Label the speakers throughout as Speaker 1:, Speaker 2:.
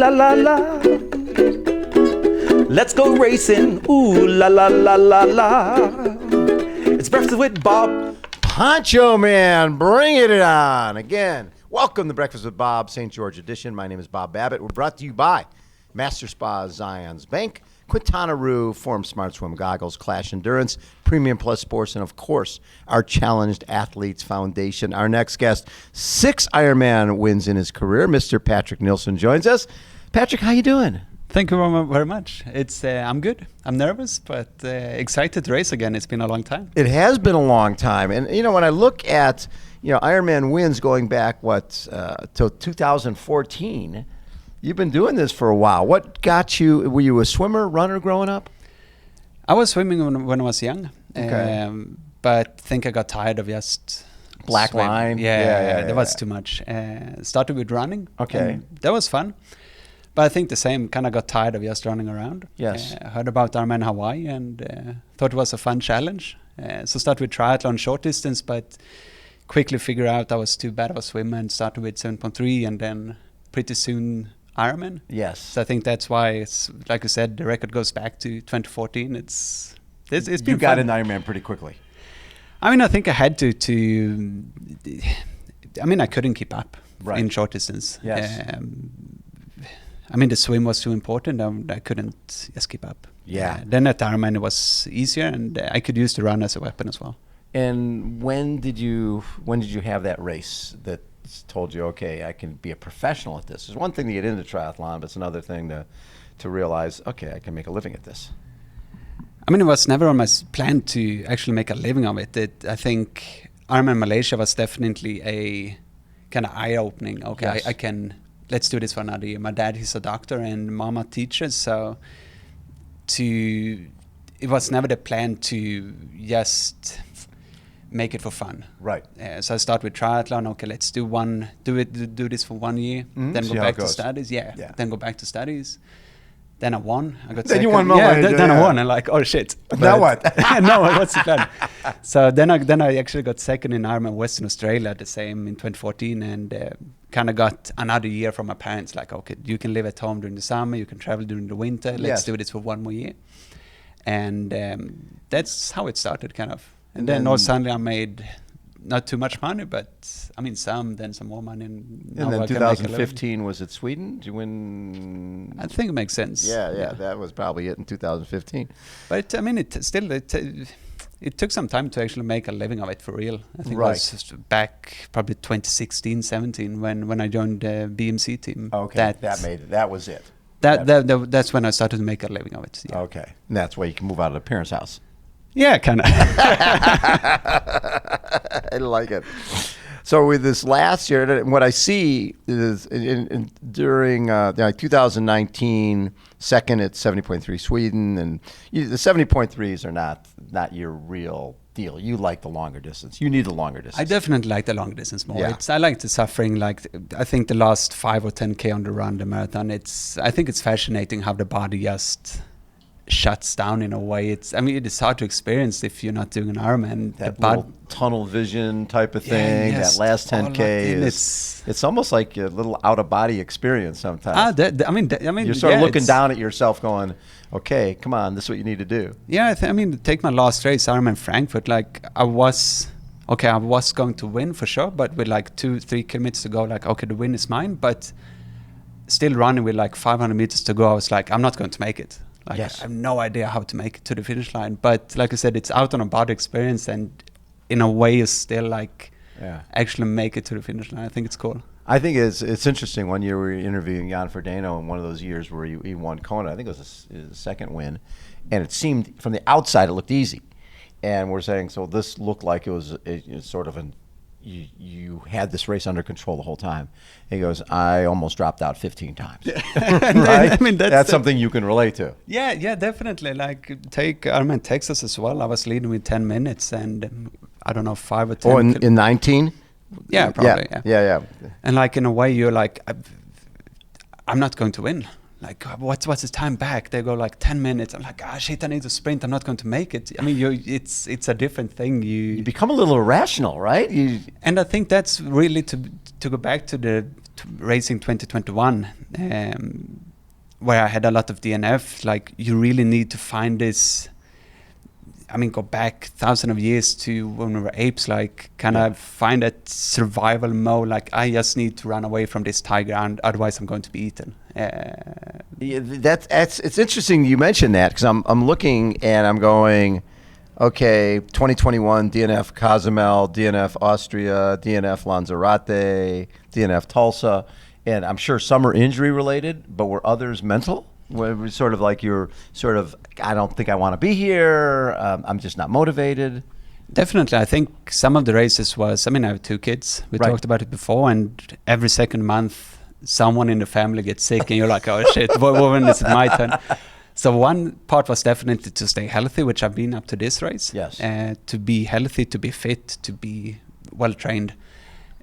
Speaker 1: la la la. Let's go racing, ooh la la la la la. It's Breakfast with Bob.
Speaker 2: Poncho Man, bring it on. Again, welcome to Breakfast with Bob, St. George edition. My name is Bob Babbitt. We're brought to you by Master Spa Zions Bank, Quintana Roo, Form Smart Swim Goggles, Clash Endurance, Premium Plus Sports, and of course, our Challenged Athletes Foundation. Our next guest, 6 Ironman wins in his career. Mr. Patrik Nilsson joins us. Patrik, how you doing?
Speaker 3: Thank you very much. It's I'm good. I'm nervous, but excited to race again. It's been a long time.
Speaker 2: It has been a long time. And, you know, when I look at, Ironman wins going back, till 2014, you've been doing this for a while. What got you? Were you a swimmer, runner growing up?
Speaker 3: I was swimming when I was young,
Speaker 2: okay.
Speaker 3: But I think I got tired of just
Speaker 2: black
Speaker 3: swim.
Speaker 2: line.
Speaker 3: Yeah, that was too much. Started with running.
Speaker 2: Okay,
Speaker 3: that was fun. But I think the same, kind of got tired of just running around.
Speaker 2: Yes.
Speaker 3: Heard about Ironman Hawaii and thought it was a fun challenge. So started with triathlon, short distance, but quickly figured out I was too bad of a swimmer and started with 7.3 and then pretty soon Ironman.
Speaker 2: Yes.
Speaker 3: So I think that's why, it's like you said, the record goes back to 2014. It's been
Speaker 2: You got
Speaker 3: fun.
Speaker 2: an Ironman pretty quickly.
Speaker 3: I mean, I think I had to I mean, I couldn't keep up in short distance.
Speaker 2: Yes.
Speaker 3: I mean, the swim was too important. I couldn't just keep up.
Speaker 2: Yeah.
Speaker 3: Then at Ironman, it was easier, and I could use the run as a weapon as well.
Speaker 2: And when did you have that race that told you, okay, I can be a professional at this? It's one thing to get into triathlon, but it's another thing to realize, okay, I can make a living at this.
Speaker 3: I mean, it was never on my plan to actually make a living of it. I think Ironman Malaysia was definitely a kind of eye-opening. Okay,
Speaker 2: yes.
Speaker 3: I can. Let's do this for another year. My dad, he's a doctor, and mama teaches, so it was never the plan to just make it for fun.
Speaker 2: Right.
Speaker 3: So I start with triathlon. Okay, let's do this for 1 year. Then go back to studies. Yeah. Then go back to studies. Then I won. I got
Speaker 2: then
Speaker 3: second.
Speaker 2: You won.
Speaker 3: Then I won. And like, oh shit.
Speaker 2: Now what?
Speaker 3: No, what's the plan? So then I actually got second in Ironman Western Australia, the same in 2014, and kind of got another year from my parents. Like, okay, you can live at home during the summer, you can travel during the winter. Let's do this for 1 more year. And that's how it started, kind of. And then all suddenly I made not too much money, but I mean then some more money. And
Speaker 2: then 2015 was it Sweden? Did you win?
Speaker 3: I think it makes sense.
Speaker 2: Yeah, that was probably it in 2015.
Speaker 3: But I mean, it took some time to actually make a living of it for real. I think it was just back probably 2016, 17 when I joined the BMC team.
Speaker 2: Okay, that was it.
Speaker 3: That's when I started to make a living of it. Yeah.
Speaker 2: Okay, and that's why you can move out of the parents' house.
Speaker 3: Yeah, kind of.
Speaker 2: I like it. So with this last year, what I see is during 2019, second at 70.3 Sweden, and the 70.3s are not your real deal. You like the longer distance. You need the longer distance.
Speaker 3: I definitely like the long distance more.
Speaker 2: Yeah.
Speaker 3: I like the suffering. Like I think the last 5 or 10K on the run, the marathon. I think it's fascinating how the body just shuts down in a way. It is hard to experience if you're not doing an Ironman.
Speaker 2: That little tunnel vision type of thing. That last 10K it's almost like a little out of body experience sometimes.
Speaker 3: You're
Speaker 2: sort of looking down at yourself, going, "Okay, come on, this is what you need to do."
Speaker 3: Yeah, take my last race, Ironman Frankfurt. Like I was going to win for sure, but with like 2-3 kilometers to go, like okay, the win is mine. But still running with like 500 meters to go, I was like, I'm not going to make it. Like, yes. I have no idea how to make it to the finish line. But like I said, it's out on a body experience, and in a way is still like actually make it to the finish line. I think it's cool.
Speaker 2: I think it's interesting. One year we were interviewing Jan Frodeno in one of those years where he won Kona. I think it was his second win. And it seemed, from the outside, it looked easy. And we're saying, so this looked like it was sort of you had this race under control the whole time. He goes, I almost dropped out 15 times. Right? I mean, that's something you can relate to.
Speaker 3: Yeah, definitely. Like take Ironman Texas as well. I was leading with 10 minutes and I don't know, 5 or 10.
Speaker 2: Oh, in 19?
Speaker 3: Yeah, probably.
Speaker 2: Yeah.
Speaker 3: And like in a way, you're like, I'm not going to win. Like, what's the time back? They go like 10 minutes. I'm like, shit, I need to sprint. I'm not going to make it. I mean, it's a different thing. You
Speaker 2: become a little irrational, right?
Speaker 3: And I think that's really to go back to racing 2021, where I had a lot of DNF, like you really need to find this. I mean, go back thousands of years to when we were apes, like kind of find that survival mode. Like I just need to run away from this tiger, and otherwise I'm going to be eaten.
Speaker 2: It's interesting you mentioned that, because I'm looking and I'm going, okay, 2021 DNF Cozumel, DNF Austria, DNF Lanzarote, DNF Tulsa, and I'm sure some are injury related, but were others mental? Where it was sort of like you're sort of, I don't think I want to be here, I'm just not motivated.
Speaker 3: Definitely. I think some of the races was, I mean, I have 2 kids. We talked about it before, and every second month, someone in the family gets sick, and you're like, oh shit, when is it my turn? So one part was definitely to stay healthy, which I've been up to this race.
Speaker 2: Yes.
Speaker 3: To be healthy, to be fit, to be well trained.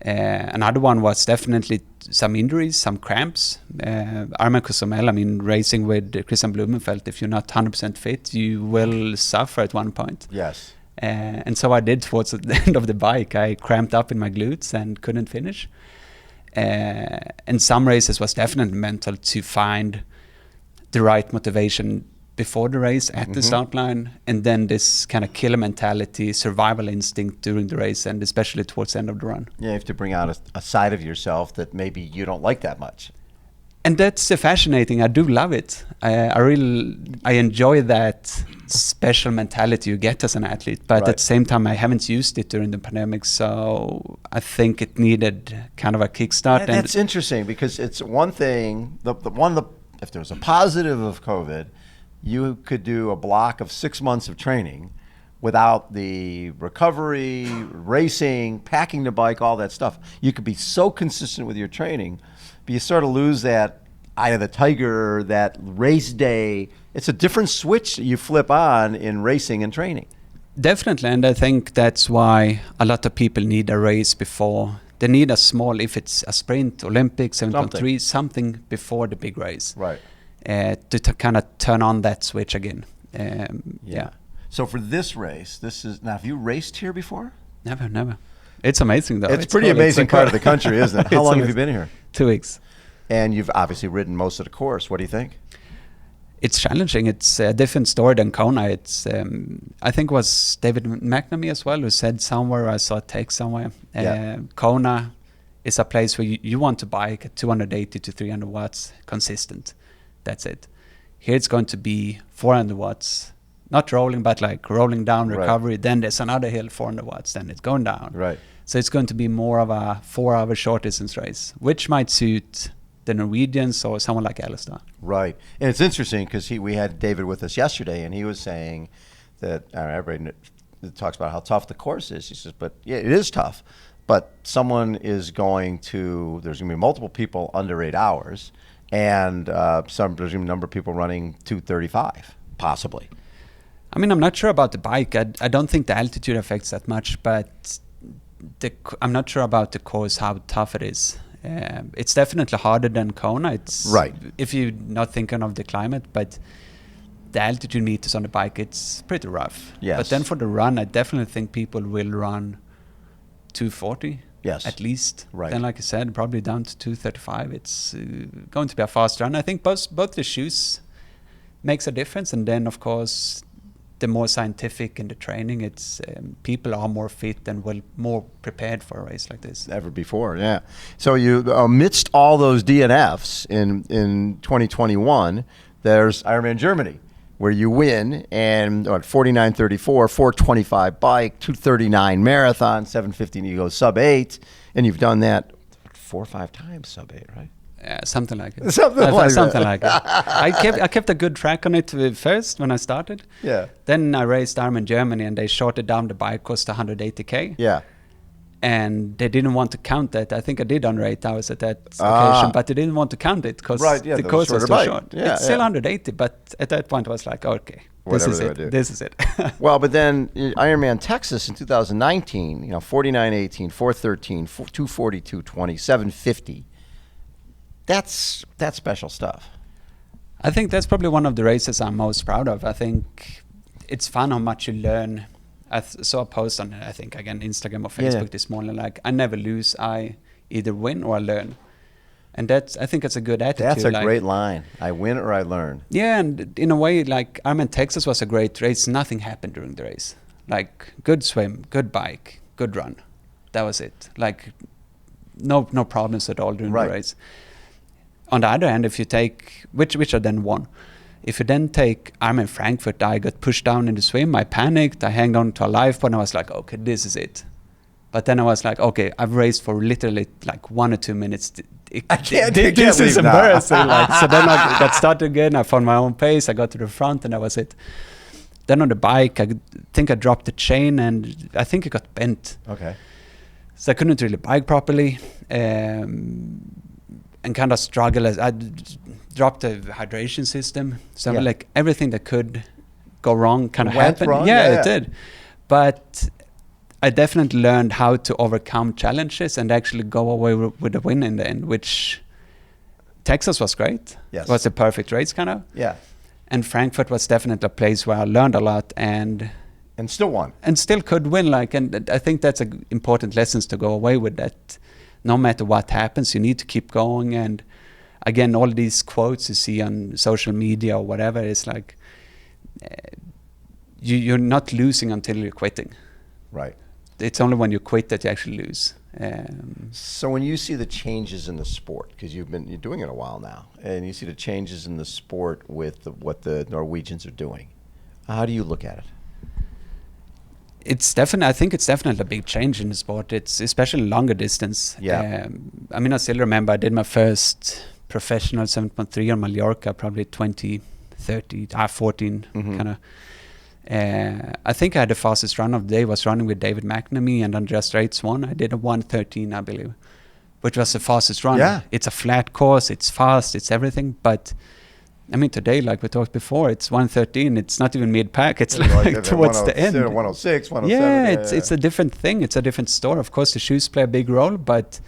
Speaker 3: Another one was definitely some injuries, some cramps. Ironman Cozumel, I mean, racing with Christian Blumenfeld, if you're not 100% fit, you will suffer at one point.
Speaker 2: Yes.
Speaker 3: And so I did towards the end of the bike. I cramped up in my glutes and couldn't finish. And some races was definitely mental, to find the right motivation before the race, at the start line, and then this kind of killer mentality, survival instinct during the race, and especially towards the end of the run.
Speaker 2: Yeah, you have to bring out a side of yourself that maybe you don't like that much.
Speaker 3: And that's fascinating. I do love it. I enjoy that special mentality you get as an athlete, but at the same time, I haven't used it during the pandemic, so I think it needed kind of a kickstart.
Speaker 2: That's interesting, because it's one thing, if there was a positive of COVID, you could do a block of 6 months of training without the recovery, racing, packing the bike, all that stuff. You could be so consistent with your training, but you sort of lose that eye of the tiger, that race day. It's a different switch that you flip on in racing and training.
Speaker 3: Definitely, and I think that's why a lot of people need a race before. They need a small, if it's a sprint, Olympics, 7.3, something before the big race.
Speaker 2: Right.
Speaker 3: To kind of turn on that switch again. Yeah.
Speaker 2: So for this race, now, have you raced here before?
Speaker 3: Never. It's amazing though.
Speaker 2: It's pretty
Speaker 3: cool.
Speaker 2: amazing part of the country, isn't it? How long have you been here?
Speaker 3: 2 weeks.
Speaker 2: And you've obviously ridden most of the course. What do you think?
Speaker 3: It's challenging. It's a different story than Kona. It's I think it was David McNamee as well who said somewhere, I saw a take somewhere. Kona is a place where you want to bike at 280 to 300 watts consistent. That's it. Here it's going to be 400 watts, not rolling, but like rolling down recovery. Right. Then there's another hill, 400 watts, then it's going down.
Speaker 2: Right.
Speaker 3: So it's going to be more of a 4-hour short distance race, which might suit the Norwegians or someone like Alistair.
Speaker 2: Right. And it's interesting because we had David with us yesterday, and he was saying that everybody talks about how tough the course is. He says, but yeah, it is tough. But there's going to be multiple people under 8 hours, and there's a number of people running 2:35, possibly.
Speaker 3: I mean, I'm not sure about the bike. I don't think the altitude affects that much, but I'm not sure about the course, how tough it is. It's definitely harder than Kona. It's
Speaker 2: right.
Speaker 3: If you're not thinking of the climate, but the altitude meters on the bike, it's pretty rough.
Speaker 2: Yes.
Speaker 3: But then for the run, I definitely think people will run 240.
Speaker 2: Yes.
Speaker 3: At least.
Speaker 2: Right.
Speaker 3: Then, like I said, probably down to 235. It's going to be a fast run. I think both the shoes makes a difference, and then of course the more scientific in the training, it's people are more fit and more prepared for a race like this.
Speaker 2: Ever before, yeah. So you, amidst all those DNFs in 2021, there's Ironman Germany, where you win, and 49:34, 4:25 bike, 2:39 marathon, 7:15 you go sub-8, and you've done that 4 or 5 times sub-8, right?
Speaker 3: Something like it.
Speaker 2: Something
Speaker 3: like it. I kept a good track on it first when I started.
Speaker 2: Yeah.
Speaker 3: Then I raced Ironman Germany, and they shorted down the bike course to 180k.
Speaker 2: Yeah.
Speaker 3: And they didn't want to count that. I think I did under 8 hours at that occasion, but they didn't want to count it because the course was too short.
Speaker 2: Yeah,
Speaker 3: it's still 180, but at that point I was like, okay, this is it.
Speaker 2: Well, but then Ironman Texas in 2019, 49:18, 4:13, 2:42, 20, 7:50. That's special stuff.
Speaker 3: I think that's probably one of the races I'm most proud of. I think it's fun how much you learn. I saw a post on, I think, again, Instagram or Facebook this morning, like, I never lose. I either win or I learn. And I think that's a good attitude.
Speaker 2: That's a great line. I win or I learn.
Speaker 3: Yeah, and in a way, like Ironman Texas was a great race. Nothing happened during the race. Like good swim, good bike, good run. That was it. Like no problems at all during the race. On the other hand, if you take, which I then won, if you then take Ironman Frankfurt, I got pushed down in the swim, I panicked, I hung on to a lifeboat, and I was like, okay, this is it. But then I was like, okay, I've raced for literally like 1 or 2 minutes. This is embarrassing. Like, so then I got started again, I found my own pace, I got to the front, and that was it. Then on the bike, I think I dropped the chain, and I think it got bent.
Speaker 2: Okay.
Speaker 3: So I couldn't really bike properly. And kind of struggle as I dropped the hydration system. So like everything that could go wrong kind of happened.
Speaker 2: Wrong?
Speaker 3: Yeah, it did. But I definitely learned how to overcome challenges and actually go away with a win in the end, which Texas was great.
Speaker 2: Yes.
Speaker 3: It was a perfect race kind of.
Speaker 2: Yeah.
Speaker 3: And Frankfurt was definitely a place where I learned a lot and
Speaker 2: still won.
Speaker 3: And still could win. Like, and I think that's important lessons to go away with, that no matter what happens, you need to keep going. And again, all these quotes you see on social media or whatever, it's like you're not losing until you're quitting.
Speaker 2: Right.
Speaker 3: It's only when you quit that you actually lose.
Speaker 2: So when you see the changes in the sport, because you're doing it a while now, and you see the changes in the sport with what the Norwegians are doing, how do you look at it?
Speaker 3: I think it's definitely a big change in the sport. It's especially longer distance.
Speaker 2: Yeah.
Speaker 3: I mean, I still remember I did my first professional 7.3 on Mallorca, probably 14 kind of. I think I had the fastest run of the day, was running with David McNamee, and on Just Rates 1, I did a 1:13, I believe, which was the fastest run.
Speaker 2: Yeah.
Speaker 3: It's a flat course, it's fast, it's everything, but I mean, today, like we talked before, it's 1:13. It's not even mid-pack. It's like towards the end.
Speaker 2: 106, 107.
Speaker 3: Yeah, it's a different thing. It's a different story. Of course, the shoes play a big role, but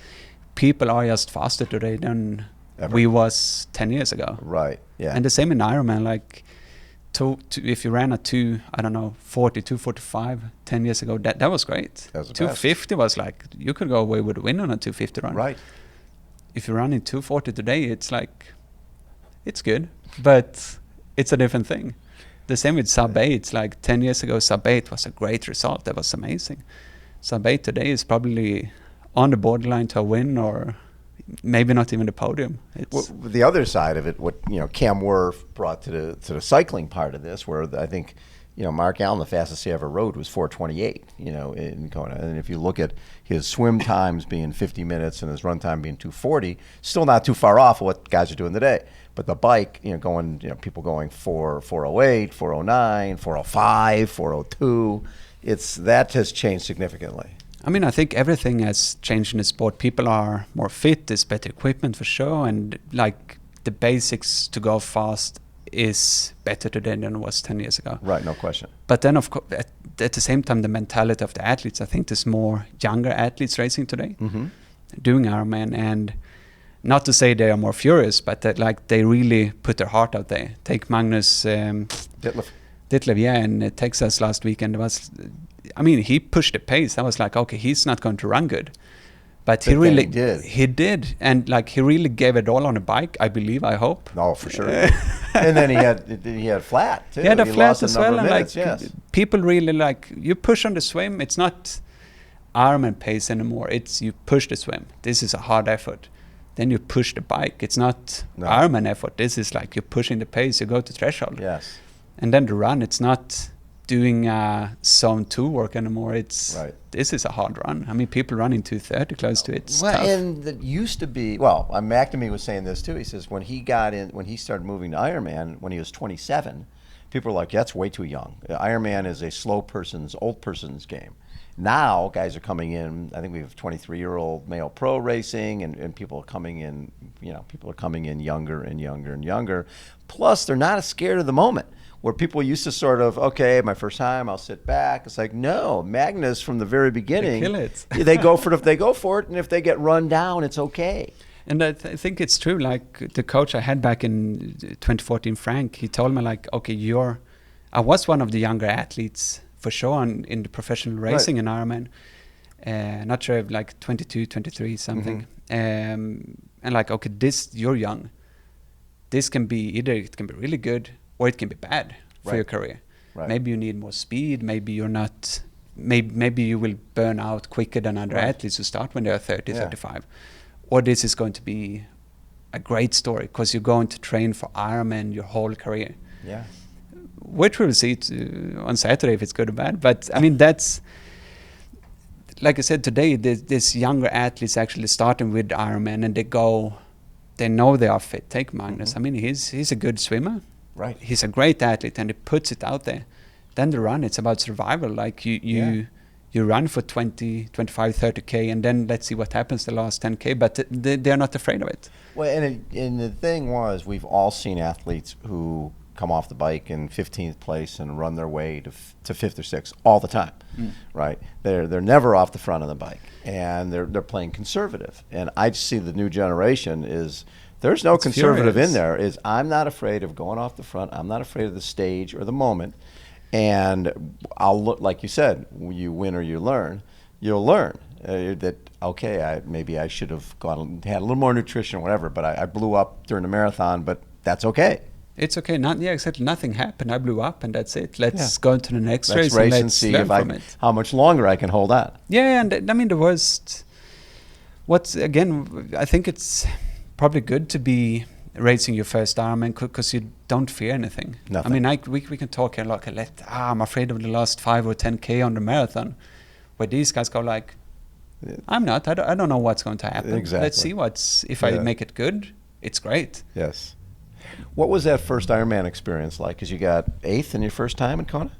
Speaker 3: people are just faster today than we was 10 years ago.
Speaker 2: Right, yeah.
Speaker 3: And the same in Ironman. Like, if you ran a 240, 245 10 years ago, that was great.
Speaker 2: That was the
Speaker 3: 250 was like, you could go away with a win on a 250 run.
Speaker 2: Right.
Speaker 3: If you're running 240 today, it's like, it's good, but it's a different thing. The same with sub 8. It's like 10 years ago, sub 8 was a great result. That was amazing. Sub 8 today is probably on the borderline to a win, or maybe not even the podium. It's
Speaker 2: the other side of it, what Cam Worth brought to the cycling part of this, where I think Mark Allen, the fastest he ever rode was 4:28, in Kona. And if you look at his swim times being 50 minutes and his run time being 2:40, still not too far off of what guys are doing today. But the bike, people going 4:08, 4:09, 4:05, 4:02, that has changed significantly.
Speaker 3: I mean, I think everything has changed in the sport. People are more fit, there's better equipment for sure, and like the basics to go fast is better today than it was 10 years ago.
Speaker 2: Right, no question.
Speaker 3: But then, of course, at the same time, the mentality of the athletes, I think there's more younger athletes racing today, doing Ironman, and not to say they are more furious, but that like they really put their heart out there. Take Magnus Ditlev, yeah, in Texas last weekend. He pushed the pace. I was like, okay, he's not going to run good. But he really
Speaker 2: did.
Speaker 3: He did. And like he really gave it all on a bike, I believe, I hope.
Speaker 2: No, for sure. And then he had flat too.
Speaker 3: He had a flat as well. And
Speaker 2: minutes,
Speaker 3: like people really like, you push on the swim, it's not Ironman pace anymore. It's you push the swim. This is a hard effort. Then you push the bike. It's not Ironman effort. This is like you're pushing the pace, you go to threshold.
Speaker 2: Yes.
Speaker 3: And then the run, it's not doing zone 2 work anymore. This is a hard run. I mean, people running 2:30 close to it.
Speaker 2: Well, and it used to be, McNamee was saying this too. He says when he started moving to Ironman when he was 27, people were like, that's way too young. Ironman is a old person's game. Now guys are coming in, I think we have 23-year-old male pro racing, and people are coming in, younger and younger and younger. Plus they're not as scared of the moment. Where people used to sort of, okay, my first time, I'll sit back. It's like, no, Magnus from the very beginning,
Speaker 3: they kill it.
Speaker 2: they go for it, and if they get run down, it's okay.
Speaker 3: And I think it's true. Like the coach I had back in 2014, Frank, he told me like, okay, I was one of the younger athletes for sure in the professional racing in Ironman. Not sure if like 22, 23, something. and like, okay, this, you're young. This can be either, it can be really good or it can be bad for your career.
Speaker 2: Right.
Speaker 3: Maybe you need more speed. Maybe you're not, maybe you will burn out quicker than other athletes who start when they're 30, 35. Or this is going to be a great story because you're going to train for Ironman your whole career.
Speaker 2: Yeah.
Speaker 3: Which we'll see on Saturday if it's good or bad. But I mean, that's, like I said today, this younger athletes actually starting with Ironman and they know they are fit. Take Magnus. I mean, he's a good swimmer.
Speaker 2: Right.
Speaker 3: He's a great athlete and he puts it out there. Then the run, it's about survival. Like you run for 20, 25, 30K and then let's see what happens the last 10K, but they're not afraid of it.
Speaker 2: Well, and the thing was, we've all seen athletes who come off the bike in 15th place and run their way to 5th or 6th all the time, right? They're never off the front of the bike, and they're playing conservative. And I just see the new generation is there's no conservative in there. Is I'm not afraid of going off the front. I'm not afraid of the stage or the moment. And I'll look, like you said, you win or you learn. You'll learn that okay, maybe I should have had a little more nutrition or whatever, but I blew up during the marathon, but that's okay.
Speaker 3: It's okay. Exactly. Nothing happened. I blew up, and that's it. Let's go into the next race
Speaker 2: and see
Speaker 3: learn from it.
Speaker 2: How much longer I can hold on.
Speaker 3: Yeah, and I mean the worst. What's again? I think it's probably good to be racing your first Ironman because you don't fear anything.
Speaker 2: Nothing.
Speaker 3: I mean, we can talk here like I'm afraid of the last 5 or 10K on the marathon, where these guys go like, I'm not. I don't know what's going to happen.
Speaker 2: Exactly.
Speaker 3: Let's see if I make it good. It's great.
Speaker 2: Yes. What was that first Ironman experience like? Because you got 8th in your first time in Kona?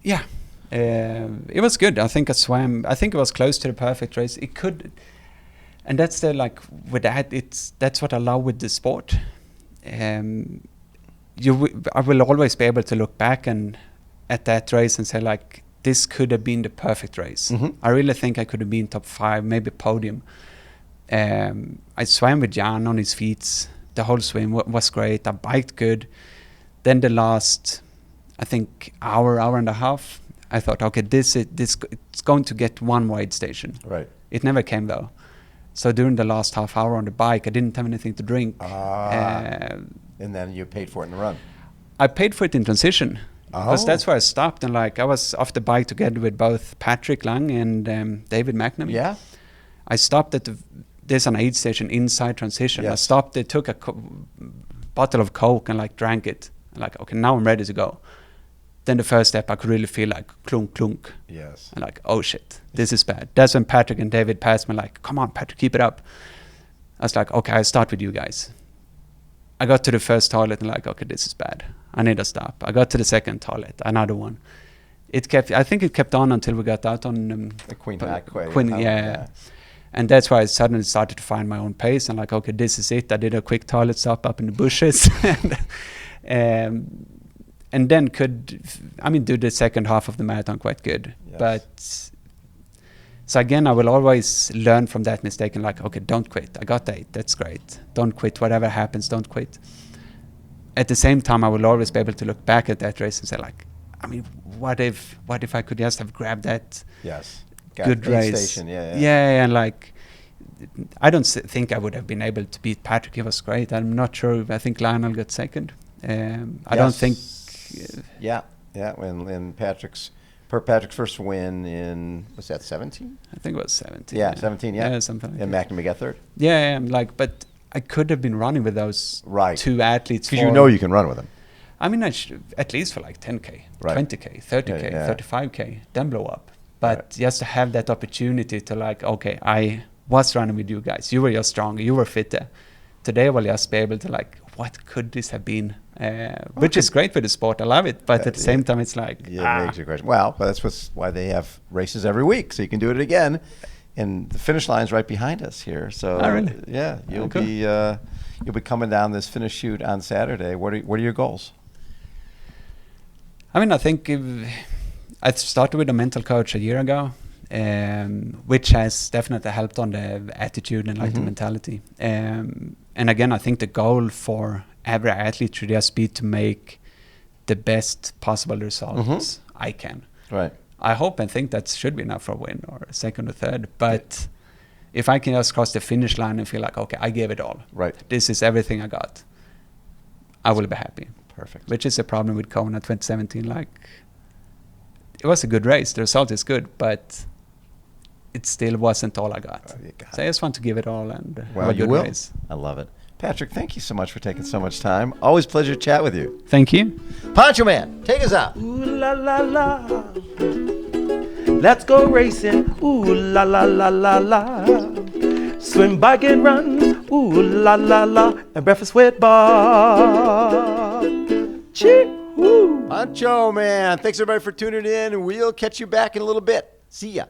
Speaker 3: Yeah. It was good. I think I swam. I think it was close to the perfect race. It could, and that's the like with that. That's what I love with the sport. I will always be able to look back and at that race and say like, this could have been the perfect race. I really think I could have been top 5, maybe podium. I swam with Jan on his feet. The whole swim was great. I biked good. Then the last, I think, hour and a half, I thought, okay, it's going to get one more aid station.
Speaker 2: Right.
Speaker 3: It never came though. So during the last half hour on the bike, I didn't have anything to drink.
Speaker 2: And then you paid for it in the run.
Speaker 3: I paid for it in transition. Because that's where I stopped, and like I was off the bike together with both Patrik Lang and David McNamee.
Speaker 2: Yeah.
Speaker 3: I stopped at there's an aid station inside transition.
Speaker 2: Yes.
Speaker 3: I stopped there, took a bottle of Coke and like drank it. And like, okay, now I'm ready to go. Then the first step, I could really feel like clunk, clunk.
Speaker 2: Yes.
Speaker 3: And like, oh shit, this is bad. That's when Patrik and David passed me like, come on, Patrik, keep it up. I was like, okay, I'll start with you guys. I got to the first toilet and like, okay, this is bad. I need to stop. I got to the second toilet, another one. I think it kept on until we got out on
Speaker 2: the Queen Aquay.
Speaker 3: Yeah. And that's why I suddenly started to find my own pace and like, okay, this is it. I did a quick toilet stop up in the bushes and then do the second half of the marathon quite good. Yes. But so again, I will always learn from that mistake and like, okay, don't quit. I got the 8. That's great. Don't quit. Whatever happens, don't quit. At the same time, I will always be able to look back at that race and say like, I mean, what if I could just have grabbed that good race? Station. Yeah, and like, I don't think I would have been able to beat Patrik. He was great. I'm not sure. I think Lionel got second. I don't think.
Speaker 2: When Patrick's first win in, was that 17?
Speaker 3: I think it was 17.
Speaker 2: Yeah, 17. Yeah,
Speaker 3: something like
Speaker 2: and
Speaker 3: that.
Speaker 2: McNamee got 3rd.
Speaker 3: Yeah, but I could have been running with those two athletes.
Speaker 2: Because you know you can run with them.
Speaker 3: I mean, at least for like 10K,
Speaker 2: right.
Speaker 3: 20K, 30K, 35K, then blow up. But just to have that opportunity to like, okay, I was running with you guys. You were just stronger. You were fitter. Today I will just be able to like, what could this have been? Which is great for the sport. I love it. But at the same time, it's like...
Speaker 2: Yeah, makes you question. Well, that's why they have races every week. So you can do it again. And the finish line's right behind us here. So
Speaker 3: really?
Speaker 2: Yeah, you'll be coming down this finish chute on Saturday. What are your goals?
Speaker 3: I mean, I think I started with a mental coach a year ago, which has definitely helped on the attitude and like the mentality. And again, I think the goal for every athlete should just be to make the best possible results I can.
Speaker 2: Right.
Speaker 3: I hope and think that should be enough for a win or a second or third, but if I can just cross the finish line and feel like, okay, I gave it all.
Speaker 2: Right.
Speaker 3: This is everything I got. I will be happy.
Speaker 2: Perfect.
Speaker 3: Which is a problem with Kona 2017. Like, it was a good race. The result is good, but it still wasn't all I got. So I just want to give it all and have a good race.
Speaker 2: I love it. Patrik, thank you so much for taking so much time. Always a pleasure to chat with you.
Speaker 3: Thank you.
Speaker 2: Poncho Man, take us out.
Speaker 1: Ooh la la la. Let's go racing. Ooh la la la la la. Swim, bike, and run. Ooh la la la. And breakfast with Bob. Chee. Woo.
Speaker 2: Poncho Man, thanks everybody for tuning in. We'll catch you back in a little bit. See ya.